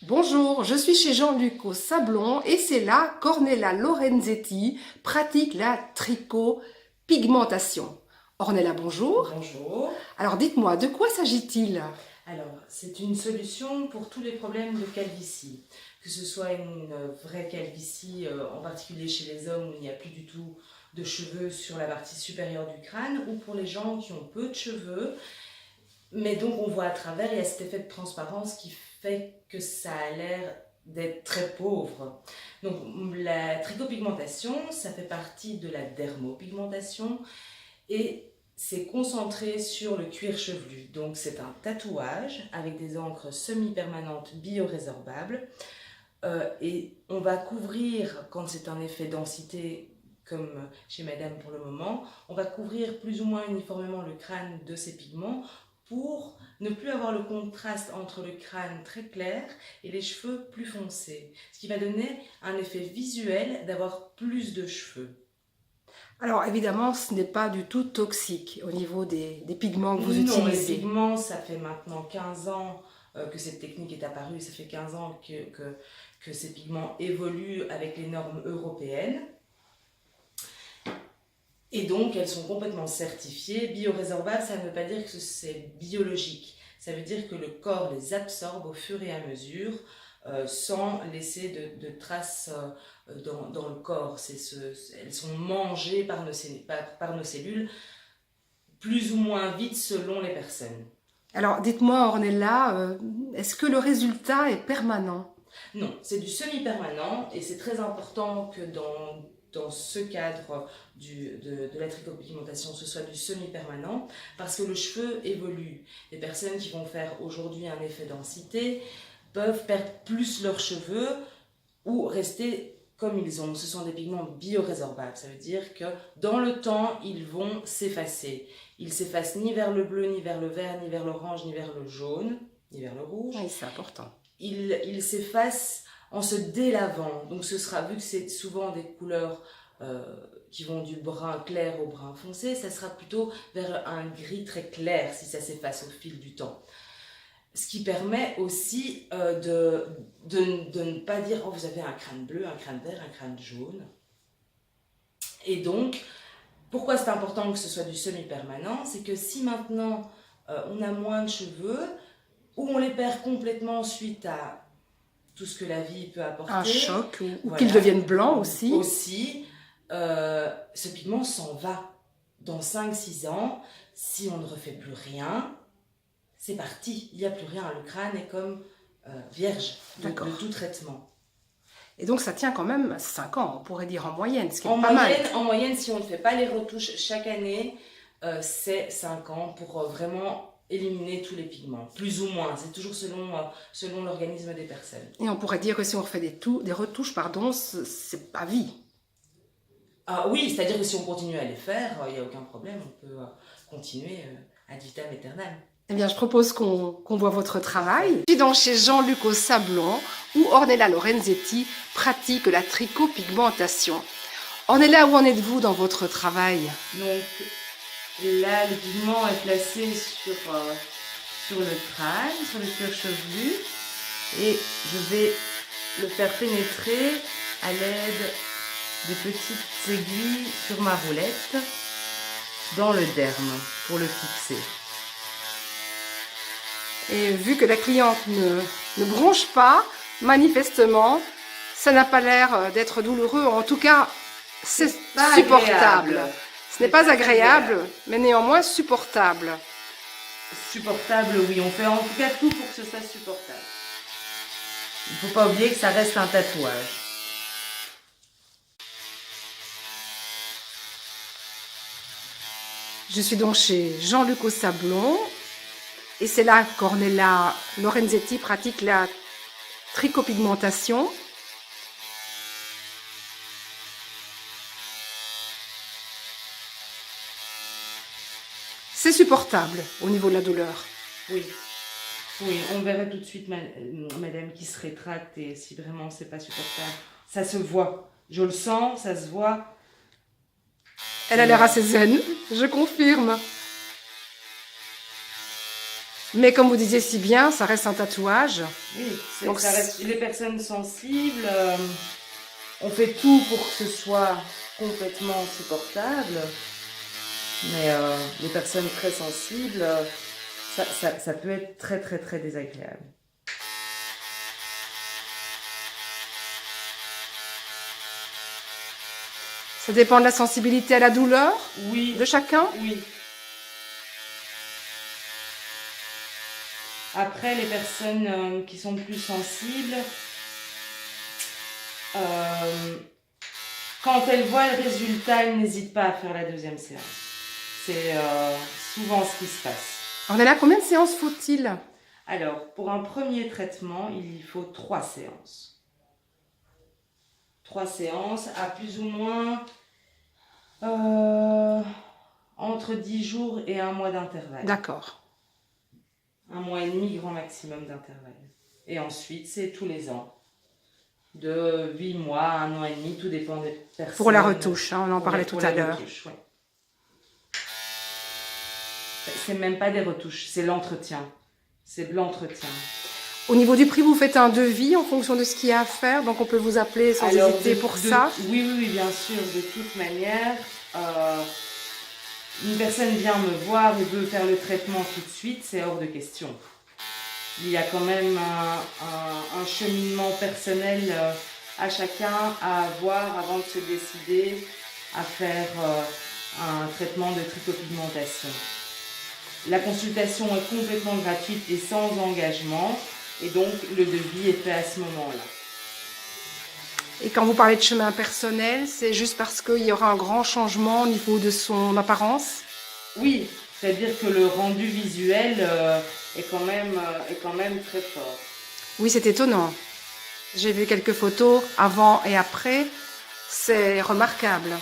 Bonjour, je suis chez Jean-Luc au Sablon et c'est là qu'Ornella Lorenzetti pratique la tricopigmentation. Ornella, bonjour. Bonjour. Alors dites-moi, de quoi s'agit-il? Alors, c'est une solution pour tous les problèmes de calvitie. Que ce soit une vraie calvitie, en particulier chez les hommes où il n'y a plus du tout de cheveux sur la partie supérieure du crâne, ou pour les gens qui ont peu de cheveux, mais donc on voit à travers, il y a cet effet de transparence qui fait que ça a l'air d'être très pauvre. Donc la tricopigmentation, ça fait partie de la dermopigmentation et c'est concentré sur le cuir chevelu. Donc c'est un tatouage avec des encres semi-permanentes biorésorbables. Et on va couvrir, quand c'est un effet densité comme chez madame pour le moment, on va couvrir plus ou moins uniformément le crâne de ces pigments pour ne plus avoir le contraste entre le crâne très clair et les cheveux plus foncés. Ce qui va donner un effet visuel d'avoir plus de cheveux. Alors évidemment, ce n'est pas du tout toxique au niveau des pigments que vous Non, les utilisez. pigments, ça fait maintenant 15 ans que cette technique est apparue, ça fait 15 ans que ces pigments évoluent avec les normes européennes. Et donc, elles sont complètement certifiées. Biorésorbables, ça ne veut pas dire que c'est biologique. Ça veut dire que le corps les absorbe au fur et à mesure sans laisser de traces dans le corps. Elles sont mangées par nos cellules plus ou moins vite selon les personnes. Alors dites-moi Ornella, est-ce que le résultat est permanent? Non, c'est du semi-permanent et c'est très important que dans ce cadre de la tricopigmentation, ce soit du semi-permanent parce que le cheveu évolue. Les personnes qui vont faire aujourd'hui un effet densité peuvent perdre plus leurs cheveux ou rester comme ils ont. Ce sont des pigments biorésorbables, ça veut dire que dans le temps, ils vont s'effacer. Ils s'effacent ni vers le bleu, ni vers le vert, ni vers l'orange, ni vers le jaune, ni vers le rouge. Oui, c'est important. Il s'efface en se délavant. Donc ce sera, vu que c'est souvent des couleurs qui vont du brun clair au brun foncé, ça sera plutôt vers un gris très clair si ça s'efface au fil du temps. Ce qui permet aussi de ne pas dire « Oh, vous avez un crâne bleu, un crâne vert, un crâne jaune ». Et donc, pourquoi c'est important que ce soit du semi-permanent? C'est que si maintenant on a moins de cheveux, ou on les perd complètement suite à tout ce que la vie peut apporter. Un choc, ou voilà, qu'ils deviennent blancs aussi. Aussi, ce pigment s'en va. Dans 5-6 ans, si on ne refait plus rien, c'est parti. Il n'y a plus rien. Le crâne est comme vierge de tout traitement. Et donc ça tient quand même 5 ans, on pourrait dire en moyenne, ce qui est En pas mal. En moyenne, si on ne fait pas les retouches chaque année, c'est 5 ans pour vraiment éliminer tous les pigments, plus ou moins, c'est toujours selon l'organisme des personnes. Et on pourrait dire que si on refait des retouches, pardon, c'est pas vie. Ah oui, c'est-à-dire que si on continue à les faire, il n'y a aucun problème, on peut continuer ad vitam aeternam. Eh bien, je propose qu'on voit votre travail. Je suis donc chez Jean-Luc au Sablon, où Ornella Lorenzetti pratique la tricopigmentation. Ornella, où en êtes-vous dans votre travail? Donc là, le pigment est placé sur le crâne, sur le cuir chevelu, et je vais le faire pénétrer à l'aide des petites aiguilles sur ma roulette dans le derme pour le fixer. Et vu que la cliente ne bronche pas, manifestement, ça n'a pas l'air d'être douloureux. En tout cas, c'est supportable. Ce n'est pas agréable, mais néanmoins supportable. Supportable, oui. On fait en tout cas tout pour que ce soit supportable. Il ne faut pas oublier que ça reste un tatouage. Je suis donc chez Jean-Luc au Sablon. Et c'est là qu'Ornella Lorenzetti pratique la tricopigmentation. C'est supportable au niveau de la douleur. Oui. Oui, on verrait tout de suite madame qui se rétracte et si vraiment c'est pas supportable. Ça se voit. Je le sens, ça se voit. Elle a l'air assez zen, je confirme. Mais comme vous disiez si bien, ça reste un tatouage. Oui, Donc, ça reste les personnes sensibles. On fait tout pour que ce soit complètement supportable. Mais les personnes très sensibles, ça peut être très très très désagréable. Ça dépend de la sensibilité à la douleur Oui. de chacun. Oui. Après, les personnes qui sont plus sensibles, quand elles voient le résultat, elles n'hésitent pas à faire la deuxième séance. C'est souvent ce qui se passe. On est là, combien de séances faut-il? Alors, pour un premier traitement, il faut 3 séances. 3 séances à plus ou moins entre 10 jours et 1 mois d'intervalle. D'accord. 1 mois et demi grand maximum d'intervalle. Et ensuite, c'est tous les ans. De 8 mois à 1 an et demi, tout dépend des personnes. Pour la retouche, hein, on en parlait tout à l'heure. Ouais. C'est même pas des retouches, c'est l'entretien. C'est de l'entretien. Au niveau du prix, vous faites un devis en fonction de ce qu'il y a à faire, donc on peut vous appeler sans hésiter pour ça. Oui, bien sûr. De toute manière, une personne vient me voir et veut faire le traitement tout de suite, c'est hors de question. Il y a quand même un cheminement personnel à chacun à avoir avant de se décider à faire un traitement de trichopigmentation. La consultation est complètement gratuite et sans engagement, et donc le devis est fait à ce moment-là. Et quand vous parlez de chemin personnel, c'est juste parce qu'il y aura un grand changement au niveau de son apparence? Oui, c'est-à-dire que le rendu visuel est quand même très fort. Oui, c'est étonnant. J'ai vu quelques photos avant et après. C'est remarquable.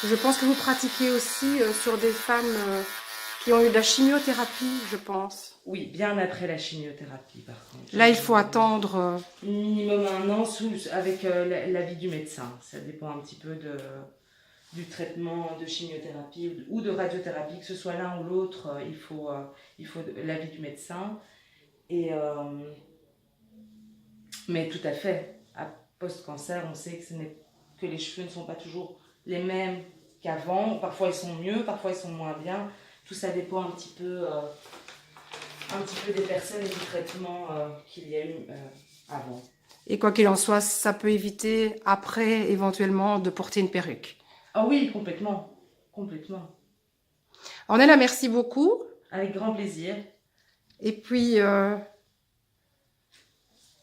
Je pense que vous pratiquez aussi sur des femmes qui ont eu de la chimiothérapie, je pense. Oui, bien après la chimiothérapie, par contre. Là, il faut attendre... minimum 1 an avec l'avis du médecin. Ça dépend un petit peu du traitement de chimiothérapie ou de radiothérapie, que ce soit l'un ou l'autre, il faut l'avis du médecin. Mais tout à fait, à post-cancer, on sait que les cheveux ne sont pas toujours les mêmes qu'avant. Parfois ils sont mieux, parfois ils sont moins bien. Tout ça dépend un petit peu des personnes et du traitement qu'il y a eu avant. Et quoi qu'il en soit, ça peut éviter après, éventuellement, de porter une perruque. Ah oui, complètement. Complètement. Ornella, merci beaucoup. Avec grand plaisir. Et puis,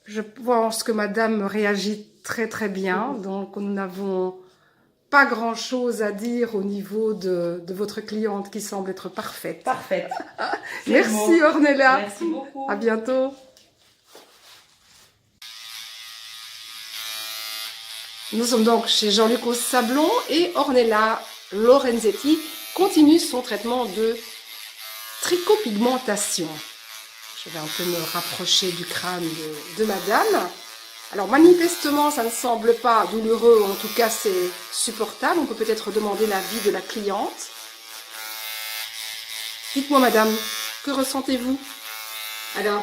je pense que madame réagit très très bien. Donc, nous n'avons pas grand-chose à dire au niveau de votre cliente qui semble être parfaite. Parfaite. Merci Ornella. Merci beaucoup. À bientôt. Nous sommes donc chez Jean-Luc au Sablon et Ornella Lorenzetti continue son traitement de trichopigmentation. Je vais un peu me rapprocher du crâne de madame. Alors manifestement, ça ne semble pas douloureux, en tout cas c'est supportable. On peut peut-être demander l'avis de la cliente. Dites-moi madame, que ressentez-vous? Alors,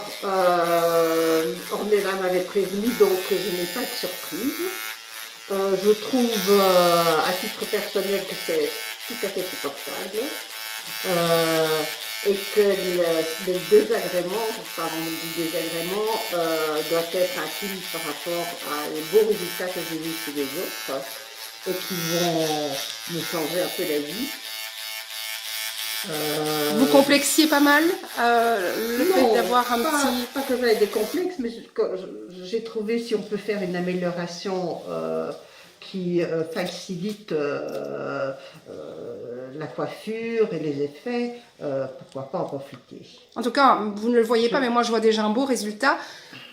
Ornella m'avait prévenu, donc je n'ai pas de surprise. Je trouve, à titre personnel, que c'est tout à fait supportable. Et que le désagrément, enfin on dit désagrément, doit être infime par rapport aux beaux résultats que j'ai vus chez les autres et qui vont me changer un peu la vie. Vous complexiez pas mal le fait d'avoir un petit... Pas que j'avais des complexes, mais j'ai trouvé si on peut faire une amélioration qui facilite la coiffure et les effets, pourquoi pas en profiter. En tout cas, vous ne le voyez pas, mais moi je vois déjà un beau résultat.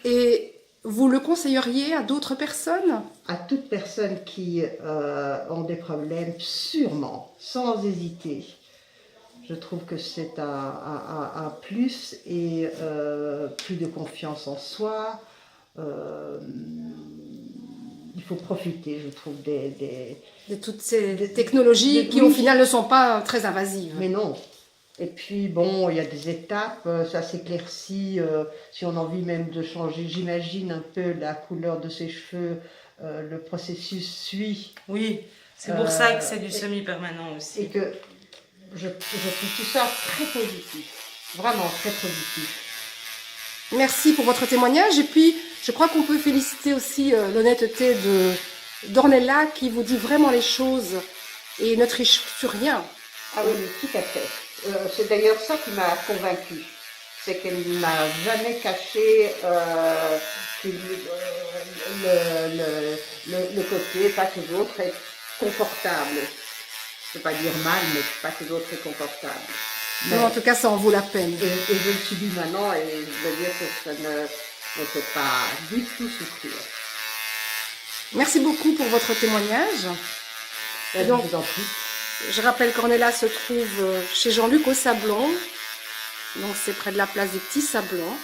Et vous le conseilleriez à d'autres personnes? À toute personne qui ont des problèmes, sûrement, sans hésiter. Je trouve que c'est un plus et plus de confiance en soi, il faut profiter, je trouve, De toutes ces technologies qui, au final, ne sont pas très invasives. Mais non. Et puis, bon, il y a des étapes, ça s'éclaircit, si on a envie même de changer, j'imagine, un peu la couleur de ses cheveux, le processus suit. Oui, c'est pour ça que c'est du semi-permanent aussi. Et que je trouve tout ça très positif, vraiment très positif. Merci pour votre témoignage. Et puis, je crois qu'on peut féliciter aussi l'honnêteté d'Ornella qui vous dit vraiment les choses et ne triche sur rien. Ah oui, tout à fait. C'est d'ailleurs ça qui m'a convaincue. C'est qu'elle n'a jamais caché le côté pas toujours très confortable. Je ne veux pas dire mal, mais pas toujours très confortable. Mais en tout cas, ça en vaut la peine. Et je le subis maintenant et je veux dire que ça ne fait pas du tout souffrir. Merci beaucoup pour votre témoignage. Et donc, je vous en prie. Je rappelle qu'Ornella se trouve chez Jean-Luc au Sablon. Donc c'est près de la place des Petits Sablons.